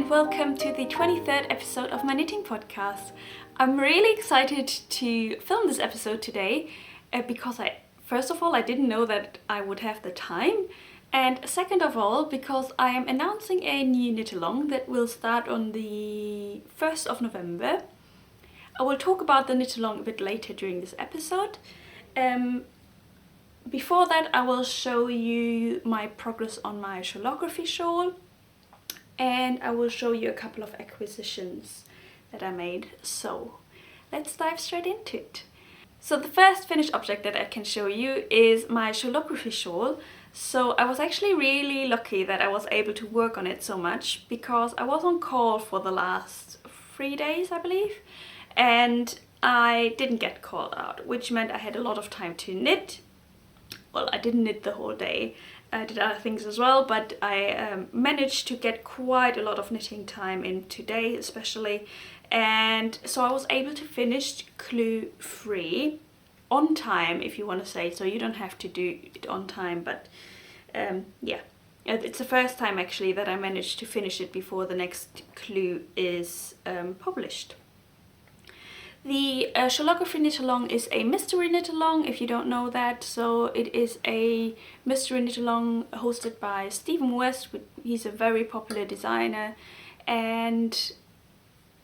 and welcome to the 23rd episode of my knitting podcast. I'm really excited to film this episode today because first of all, I didn't know that I would have the time, and second of all, because I am announcing a new knit-along that will start on the 1st of November. I will talk about the knit-along a bit later during this episode. Before that, I will show you my progress on my Shawlography shawl, and I will show you a couple of acquisitions that I made. So let's dive straight into it. So the first finished object that I can show you is my Shawlography shawl. So I was actually really lucky that I was able to work on it so much because I was on call for the last 3 days, I believe, and I didn't get called out, which meant I had a lot of time to knit. Well, I didn't knit the whole day. I did other things as well, but I managed to get quite a lot of knitting time in today especially, and so I was able to finish clue 3 on time, if you want to say so. You don't have to do it on time, but yeah, it's the first time actually that I managed to finish it before the next clue is published. The Shawlography knit-along is a mystery knit-along, if you don't know that. So it is a mystery knit-along hosted by Stephen West. He's a very popular designer, and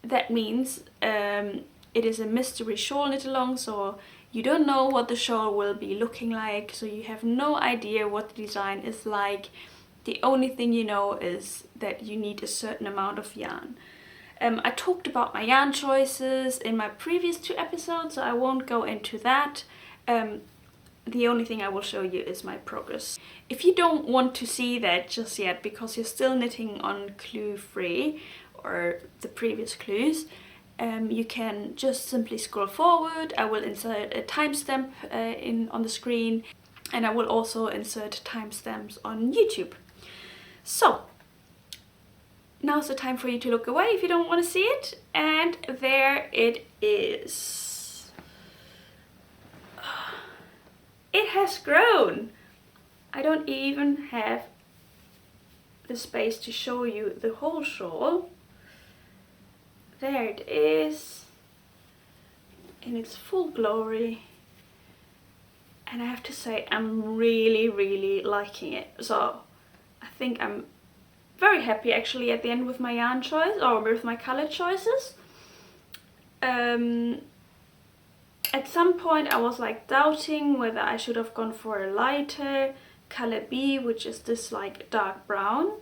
that means it is a mystery shawl knit-along, so you don't know what the shawl will be looking like, so you have no idea what the design is like. The only thing you know is that you need a certain amount of yarn. I talked about my yarn choices in my previous 2 episodes, so I won't go into that. The only thing I will show you is my progress. If you don't want to see that just yet because you're still knitting on clue 3 or the previous clues, you can just simply scroll forward. I will insert a timestamp on the screen, and I will also insert timestamps on YouTube. So now's the time for you to look away if you don't want to see it, and there it is. It has grown. I don't even have the space to show you the whole shawl. There it is in its full glory, and I have to say I'm really liking it. So I think I'm very happy actually at the end with my yarn choice, or with my color choices. At some point I was like doubting whether I should have gone for a lighter color B, which is this like dark brown,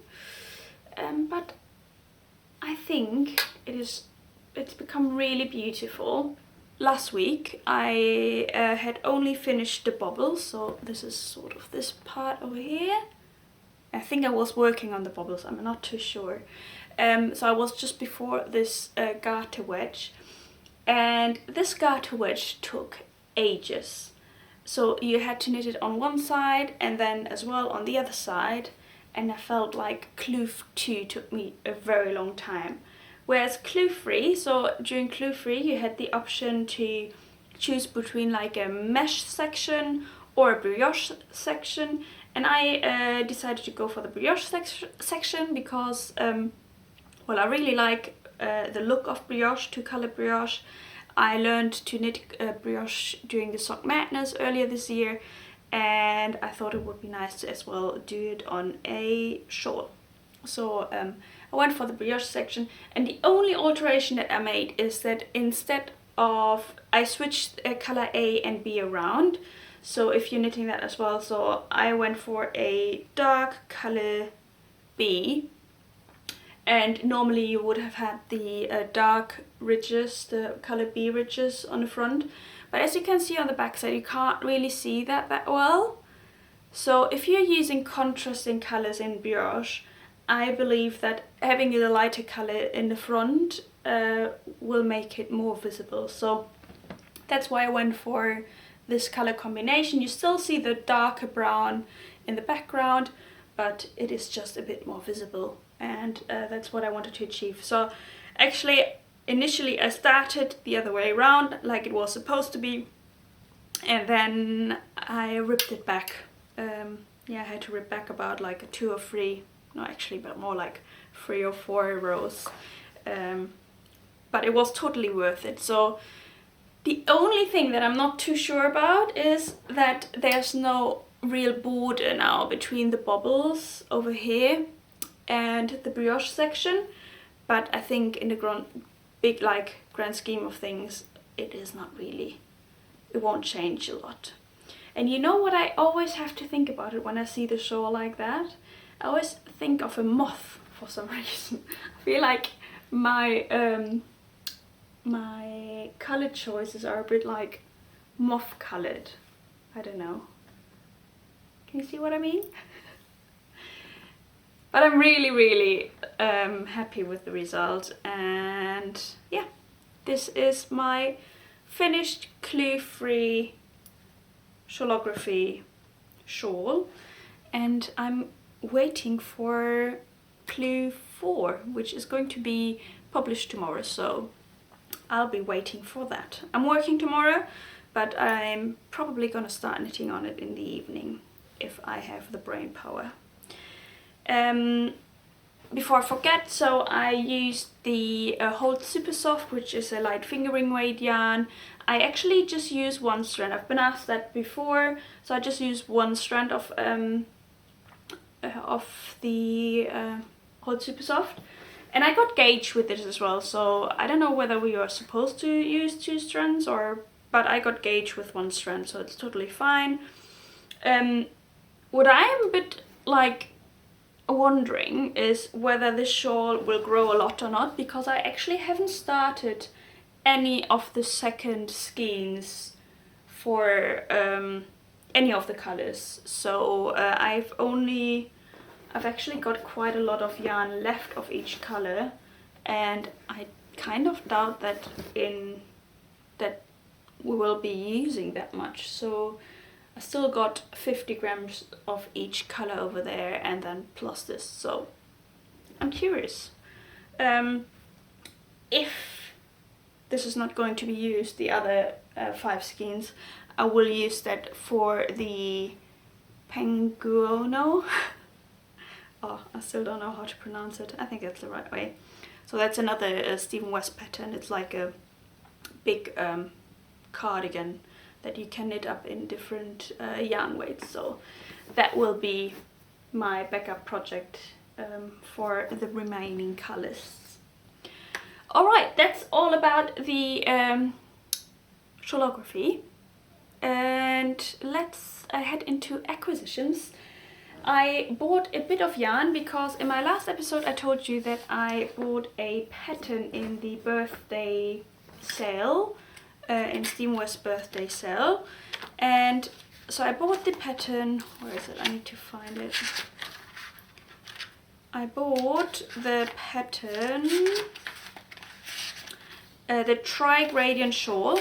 but I think it's become really beautiful. Last week I had only finished the bobbles, so this is sort of this part over here. I think I was working on the bobbles, I'm not too sure. So I was just before this garter wedge, and this garter wedge took ages. So you had to knit it on one side and then as well on the other side, and I felt like clue 2 took me a very long time. Whereas clue 3, so during clue 3 you had the option to choose between like a mesh section or a brioche section, and I decided to go for the brioche section because well, I really like the look of brioche, 2-color brioche. I learned to knit brioche during the Sock Madness earlier this year, and I thought it would be nice to as well do it on a shawl. So I went for the brioche section, and the only alteration that I made is that instead of, I switched color A and B around. So if you're knitting that as well, so I went for a dark color B, and normally you would have had the dark ridges, the color B ridges on the front, but as you can see on the back side you can't really see that well. So if you're using contrasting colors in brioche, I believe that having the lighter color in the front will make it more visible. So that's why I went for this color combination. You still see the darker brown in the background, but it is just a bit more visible, and that's what I wanted to achieve. So actually initially I started the other way around like it was supposed to be, and then I ripped it back. Yeah, I had to rip back about like 2 or 3, no actually, but more like 3 or 4 rows. But it was totally worth it. So the only thing that I'm not too sure about is that there's no real border now between the bubbles over here and the brioche section. But I think in the grand scheme of things, it is not really, it won't change a lot. And you know what I always have to think about it when I see the shawl like that? I always think of a moth for some reason. I feel like my my color choices are a bit like moth colored. I don't know. Can you see what I mean? But I'm really happy with the result, and yeah, this is my finished clue-free Shawlography shawl, and I'm waiting for clue 4, which is going to be published tomorrow, so I'll be waiting for that. I'm working tomorrow, but I'm probably gonna start knitting on it in the evening if I have the brain power. Before I forget, so I used the Hold Super Soft, which is a light fingering weight yarn. I actually just use one strand. I've been asked that before, so I just use one strand of the Hold Super Soft. And I got gauge with it as well, so I don't know whether we are supposed to use 2 strands but I got gauge with 1 strand, so it's totally fine. What I am a bit like wondering is whether this shawl will grow a lot or not, because I actually haven't started any of the second skeins for any of the colors. So I've actually got quite a lot of yarn left of each color, and I kind of doubt that we will be using that much. So I still got 50 grams of each color over there, and then plus this. So I'm curious. If this is not going to be used, the other 5 skeins, I will use that for the Penguono. Oh, I still don't know how to pronounce it. I think that's the right way. So that's another Stephen West pattern. It's like a big cardigan that you can knit up in different yarn weights. So that will be my backup project for the remaining colors. Alright, that's all about the Shawlography. And let's head into acquisitions. I bought a bit of yarn because in my last episode I told you that I bought a pattern in the birthday sale, in Steam West birthday sale. And so I bought the pattern, where is it? I need to find it. I bought the pattern, the Tri-Gradient Shawl,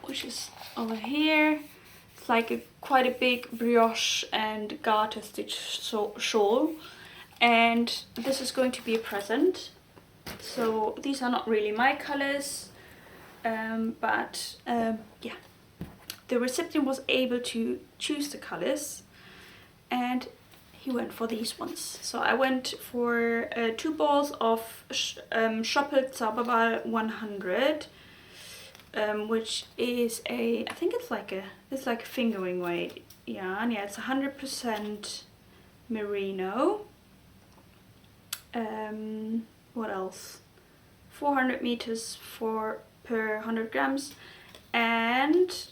which is over here. It's like quite a big brioche and garter stitch shawl, and this is going to be a present. So these are not really my colors, but yeah, the recipient was able to choose the colors, and he went for these ones. So I went for 2 balls of Shoppel Zauberball 100. Which is I think it's like a fingering weight yarn. Yeah, it's 100% merino. What else? 400 meters per 100 grams, and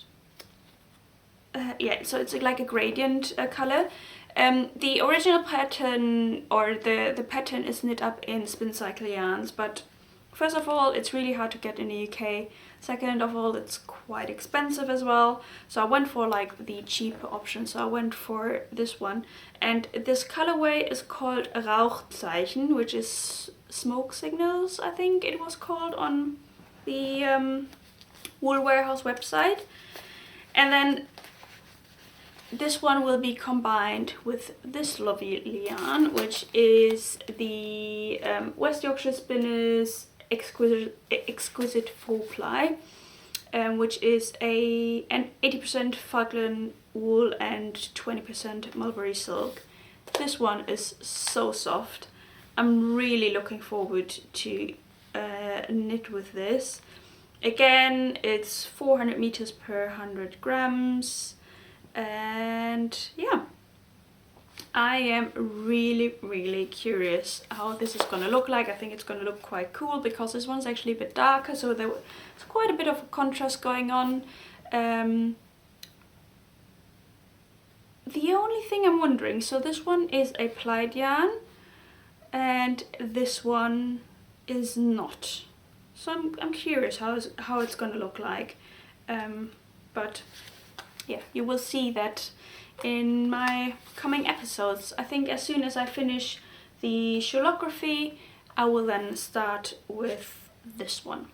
yeah, so it's like a gradient color. The original pattern, or the pattern, is knit up in spin cycle yarns, but first of all, it's really hard to get in the UK. Second of all, it's quite expensive as well. So I went for like the cheaper option. So I went for this one. And this colorway is called Rauchzeichen, which is smoke signals, I think it was called on the Wool Warehouse website. And then this one will be combined with this lovely yarn, which is the West Yorkshire Spinners Exquisite 4-ply, which is an 80% Falkland wool and 20% mulberry silk. This one is so soft. I'm really looking forward to knit with this. Again, it's 400 meters per 100 grams, and yeah, I am really curious how this is gonna look like. I think it's gonna look quite cool because this one's actually a bit darker, so there's quite a bit of a contrast going on. The only thing I'm wondering, so this one is a plied yarn and this one is not. So I'm curious how it's gonna look like. But yeah, you will see that in my coming episodes. I think as soon as I finish the Shawlography, I will then start with this one.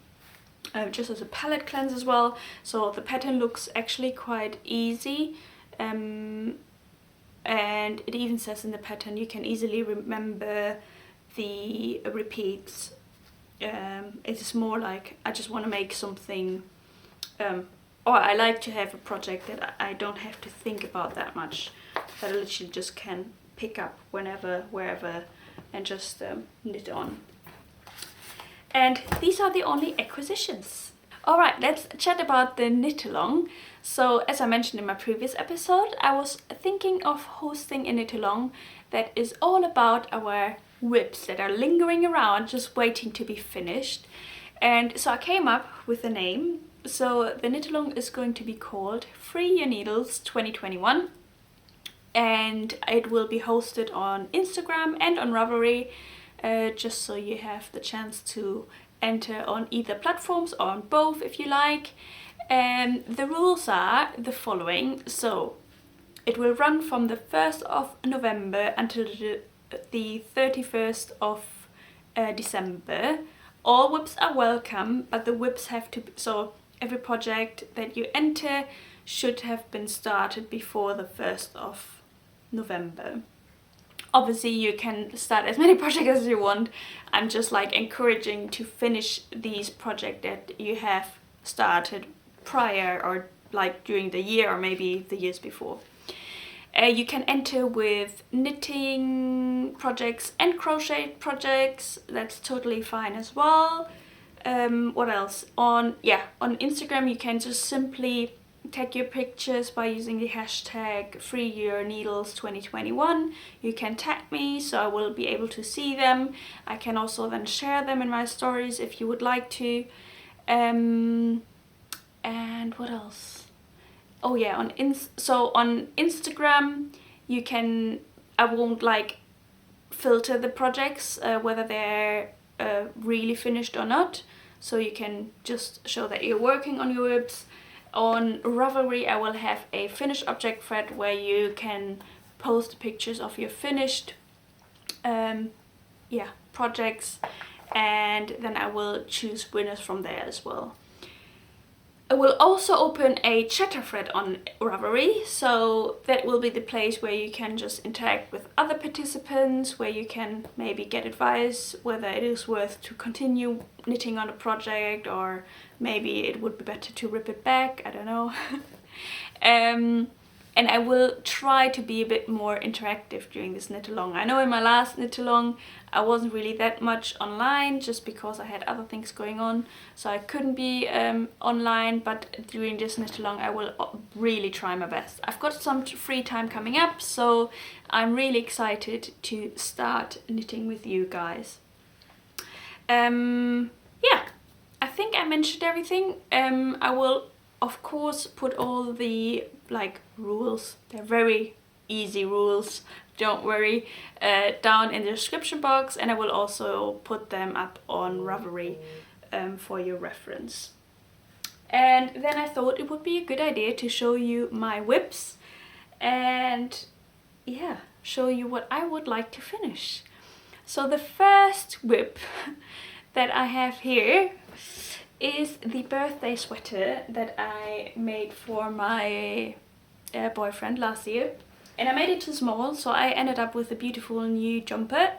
Just as a palette cleanse as well. So the pattern looks actually quite easy. And it even says in the pattern you can easily remember the repeats. It's more like I just want to make something, or I like to have a project that I don't have to think about that much, that I literally just can pick up whenever, wherever, and just knit on. And these are the only acquisitions. Alright, let's chat about the knit along. So as I mentioned in my previous episode, I was thinking of hosting a knit along that is all about our whips that are lingering around just waiting to be finished. And so I came up with a name. So the knit along is going to be called Free Your Needles 2021, and it will be hosted on Instagram and on Ravelry, just so you have the chance to enter on either platforms or on both if you like. The rules are the following. So it will run from the 1st of November until the 31st of December. All whips are welcome, but the whips have to be, so every project that you enter should have been started before the 1st of November. Obviously you can start as many projects as you want. I'm just like encouraging to finish these projects that you have started prior, or like during the year, or maybe the years before. You can enter with knitting projects and crochet projects. That's totally fine as well. What else? On Instagram you can just simply tag your pictures by using the hashtag FreeYourNeedles2021. You can tag me so I will be able to see them. I can also then share them in my stories if you would like to. And what else? Oh yeah, on Instagram you can, I won't like filter the projects whether they're really finished or not, so you can just show that you're working on your whips. On Ravelry I will have a finished object thread where you can post pictures of your finished projects, and then I will choose winners from there as well. I will also open a chatter thread on Ravelry, so that will be the place where you can just interact with other participants, where you can maybe get advice whether it is worth to continue knitting on a project, or maybe it would be better to rip it back, I don't know. And I will try to be a bit more interactive during this knit along. I know in my last knit along I wasn't really that much online just because I had other things going on, so I couldn't be online, but during this knit along I will really try my best. I've got some free time coming up, so I'm really excited to start knitting with you guys. Yeah, I think I mentioned everything. I will of course put all the rules, they're very easy rules, don't worry, down in the description box, and I will also put them up on Ravelry for your reference. And then I thought it would be a good idea to show you my whips and yeah, show you what I would like to finish. So the first whip that I have here is the birthday sweater that I made for my boyfriend last year, and I made it too small, so I ended up with a beautiful new jumper,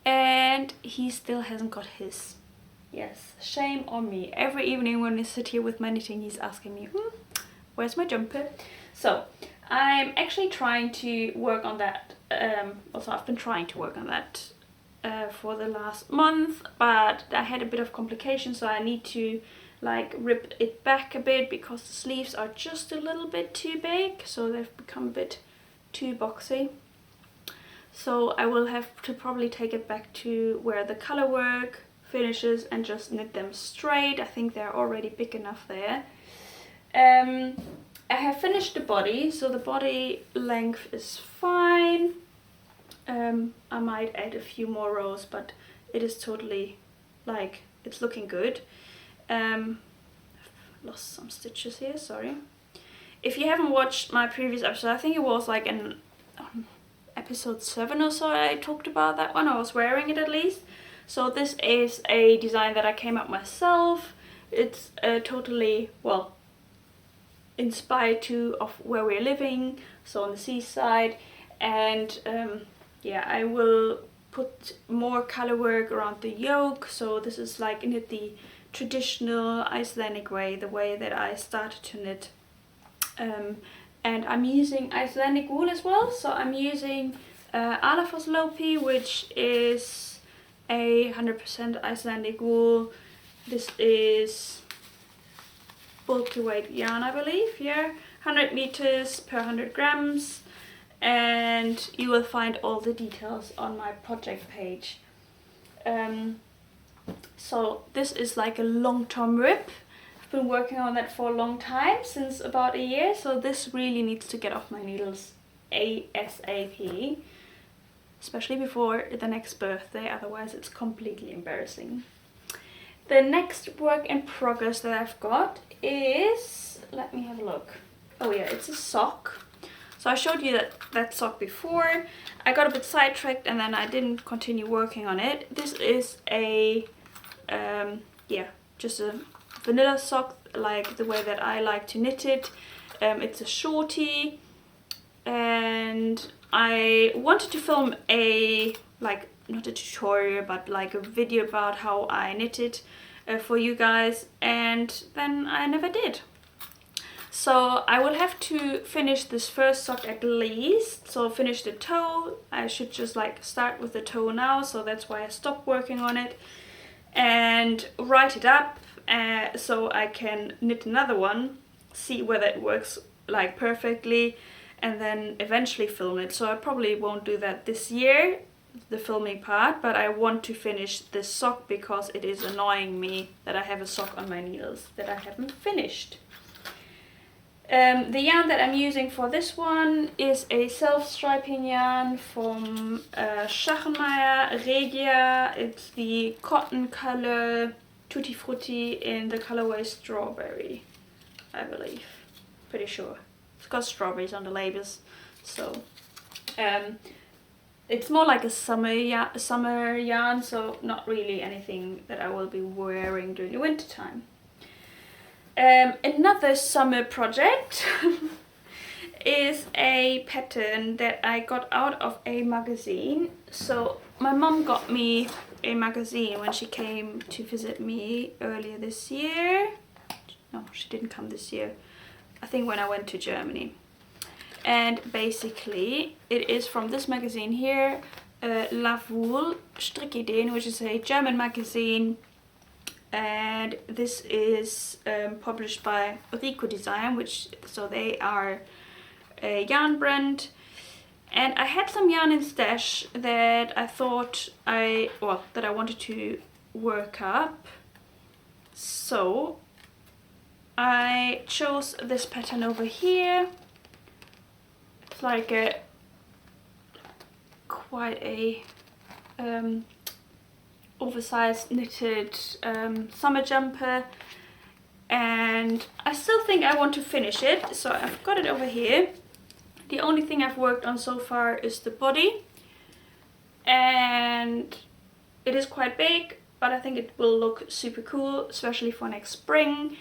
and he still hasn't got his. Yes, shame on me. Every evening when we sit here with my knitting, he's asking me, where's my jumper? So I'm actually trying to work on that. Also, I've been trying to work on that for the last month, but I had a bit of complications, so I need to like rip it back a bit because the sleeves are just a little bit too big, so they've become a bit too boxy. So I will have to probably take it back to where the color work finishes and just knit them straight. I think they're already big enough there. I have finished the body, so the body length is fine. I might add a few more rows, but it is totally, like, it's looking good. I've lost some stitches here, sorry. If you haven't watched my previous episode, I think it was like in episode 7 or so, I talked about that one. I was wearing it at least. So this is a design that I came up myself. It's totally, well, inspired too of where we're living, so on the seaside. And yeah, I will put more color work around the yoke. So this is like knit the traditional Icelandic way, the way that I started to knit. And I'm using Icelandic wool as well. So I'm using Alafoss Lopi, which is a 100% Icelandic wool. This is bulky weight yarn, I believe, yeah, 100 meters per 100 grams. And you will find all the details on my project page. So this is like a long-term rip. I've been working on that for a long time, since about a year, so this really needs to get off my needles ASAP, especially before the next birthday, otherwise it's completely embarrassing. The next work in progress that I've got is, let me have a look. Oh yeah, it's a sock. So I showed you that sock before. I got a bit sidetracked and then I didn't continue working on it. This is a, yeah, just a vanilla sock, like the way that I like to knit it. It's a shorty, and I wanted to film a, like, not a tutorial, but like a video about how I knit it for you guys, and then I never did. So I will have to finish this first sock at least. So finish the toe. I should just like start with the toe now, so that's why I stopped working on it. And write it up so I can knit another one, see whether it works like perfectly, and then eventually film it. So I probably won't do that this year, the filming part, but I want to finish this sock because it is annoying me that I have a sock on my needles that I haven't finished. The yarn that I'm using for this one is a self-striping yarn from Schachenmeier Regia. It's the cotton color Tutti Frutti in the colorway Strawberry, I believe. Pretty sure. It's got strawberries on the labels. So it's more like a summer yarn, so not really anything that I will be wearing during the winter time. Another summer project is a pattern that I got out of a magazine. So my mom got me a magazine when she came to visit me earlier this year. No, she didn't come this year. I think when I went to Germany. And basically it is from this magazine here, Love Wool Strickideen, which is a German magazine. And this is published by Rico design, so they are a yarn brand. And I had some yarn in stash that I thought that I wanted to work up. So I chose this pattern over here. It's like quite a oversized knitted summer jumper, and I still think I want to finish it, so I've got it over here. The only thing I've worked on so far is the body, and it is quite big, but I think it will look super cool, especially for next spring.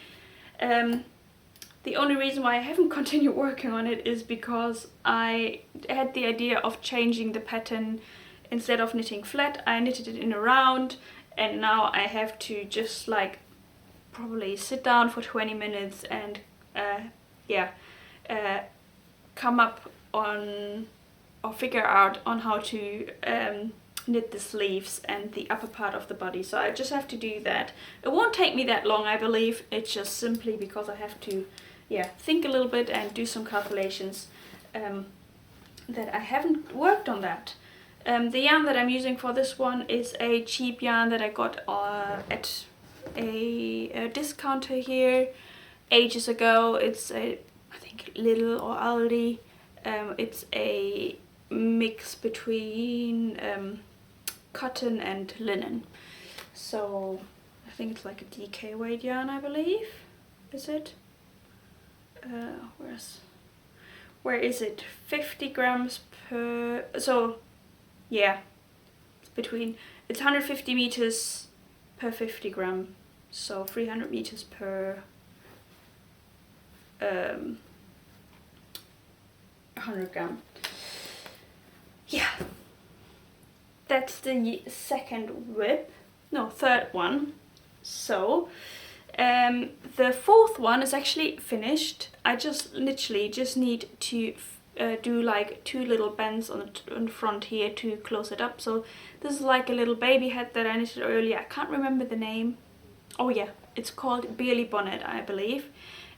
The only reason why I haven't continued working on it is because I had the idea of changing the pattern. Instead of knitting flat, I knitted it in a round, and now I have to just like probably sit down for 20 minutes and come up on or figure out on how to knit the sleeves and the upper part of the body, so I just have to do that. It won't take me that long, I believe. It's just simply because I have to, yeah, think a little bit and do some calculations, that I haven't worked on that. The yarn that I'm using for this one is a cheap yarn that I got at a discounter here ages ago. It's a, I think, Lidl or Aldi. It's a mix between cotton and linen. So I think it's like a DK weight yarn, I believe. Is it? Where is it? 50 grams per, so yeah, it's 150 meters per 50 gram, so 300 meters per 100 gram. Yeah, that's the third one. So the fourth one is actually finished. I literally just need to do like 2 little bends on the front here to close it up. So this is like a little baby hat that I knitted earlier. I can't remember the name. Oh yeah, it's called Bearly Bonnet, I believe.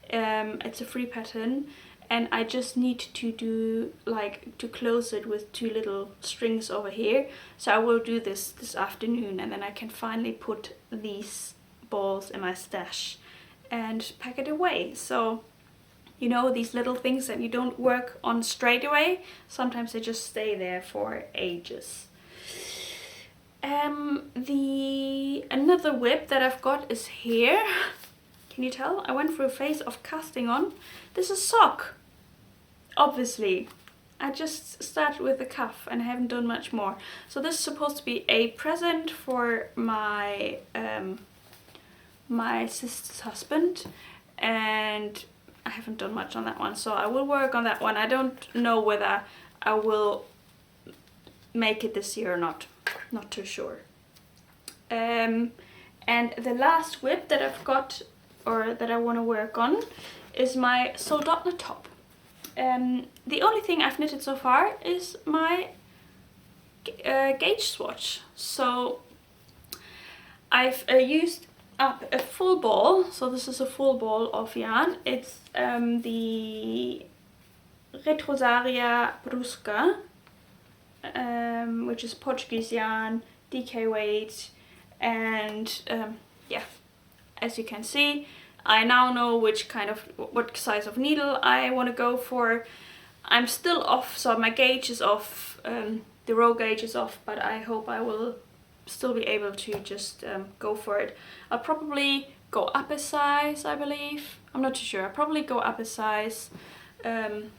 It's a free pattern, and I just need to do like to close it with 2 little strings over here. So I will do this afternoon, and then I can finally put these balls in my stash and pack it away. So, you know, these little things that you don't work on straight away, sometimes they just stay there for ages. Another whip that I've got is here. Can you tell? I went through a phase of casting on. This is sock, obviously. I just started with the cuff and I haven't done much more. So this is supposed to be a present for my my sister's husband, and I haven't done much on that one, so I will work on that one. I don't know whether I will make it this year or not too sure. And the last whip that I've got, or that I want to work on, is my Soldotna top. The only thing I've knitted so far is my gauge swatch. So I've used up a full ball, so this is a full ball of yarn. It's the Retrosaria Brusca, which is Portuguese yarn, DK weight, and yeah, as you can see, I now know what size of needle I want to go for. I'm still off, so my gauge is off, the row gauge is off, but I hope I will still be able to just go for it. I'll probably go up a size, I believe. I'm not too sure. I'll probably go up a size and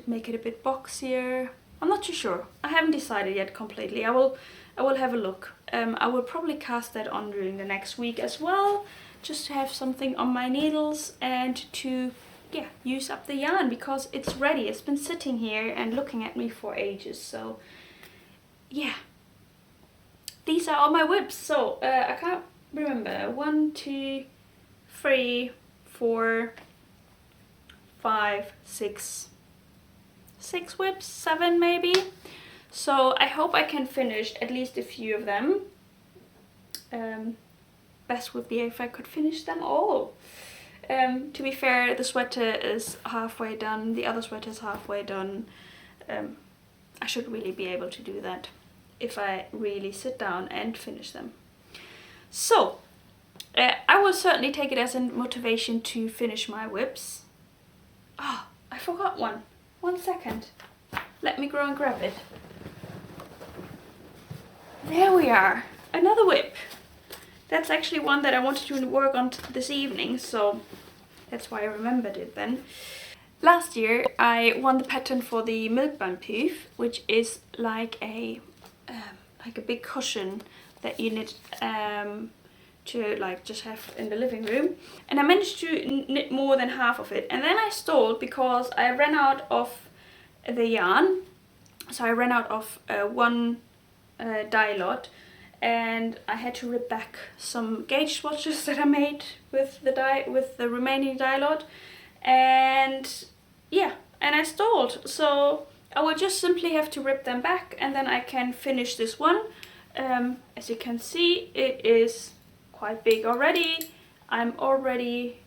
make it a bit boxier. I'm not too sure. I haven't decided yet completely. I will have a look. I will probably cast that on during the next week as well, just to have something on my needles and to, yeah, use up the yarn because it's ready. It's been sitting here and looking at me for ages. So yeah, these are all my whips. So I can't remember. 1, 2, 3, 4, 5, 6 whips, 7 maybe. So I hope I can finish at least a few of them. Best would be if I could finish them all. To be fair, the sweater is halfway done, the other sweater is halfway done. I should really be able to do that if I really sit down and finish them. So I will certainly take it as a motivation to finish my whips. Ah, I forgot one. 1 second. Let me go and grab it. There we are. Another whip. That's actually one that I wanted to work on this evening, so that's why I remembered it then. Last year I won the pattern for the Milkband Poof, which is like a big cushion that you knit to like just have in the living room, and I managed to knit more than half of it, and then I stalled because I ran out of the yarn. So I ran out of one dye lot, and I had to rip back some gauge swatches that I made with the remaining dye lot, and yeah, and I stalled. So I will just simply have to rip them back and then I can finish this one. As you can see, it is quite big already. I'm already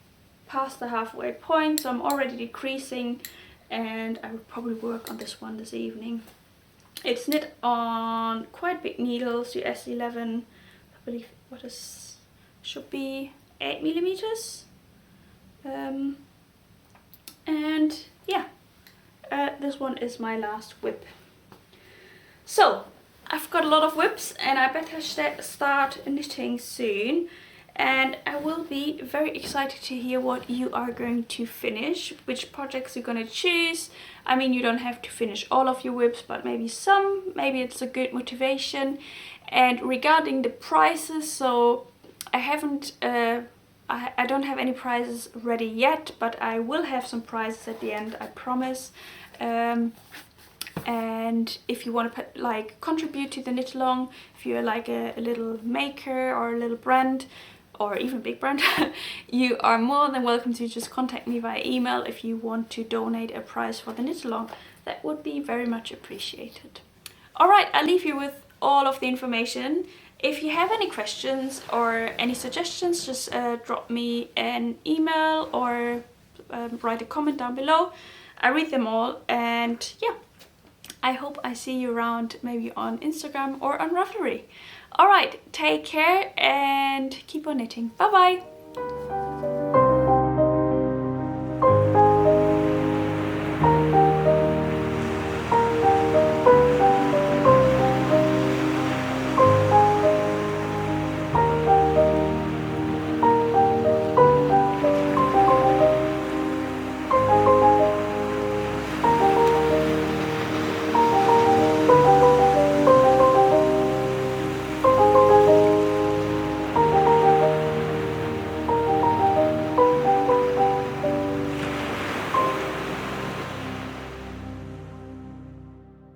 past the halfway point, so I'm already decreasing, and I will probably work on this one this evening. It's knit on quite big needles, US 11, I believe what is, should be 8 millimeters. And yeah, this one is my last whip. So I've got a lot of whips and I better start knitting soon. And I will be very excited to hear what you are going to finish, which projects you're going to choose. I mean, you don't have to finish all of your whips, but maybe some. Maybe it's a good motivation. And regarding the prices, so I haven't, I don't have any prizes ready yet, but I will have some prizes at the end, I promise. And if you want to put, like, contribute to the knit along, if you're like a little maker or a little brand, or even big brand, you are more than welcome to just contact me via email if you want to donate a prize for the knit along. That would be very much appreciated. Alright, I'll leave you with all of the information. If you have any questions or any suggestions, just drop me an email or write a comment down below. I read them all, and yeah, I hope I see you around, maybe on Instagram or on Ravelry. Alright, take care and keep on knitting. Bye bye!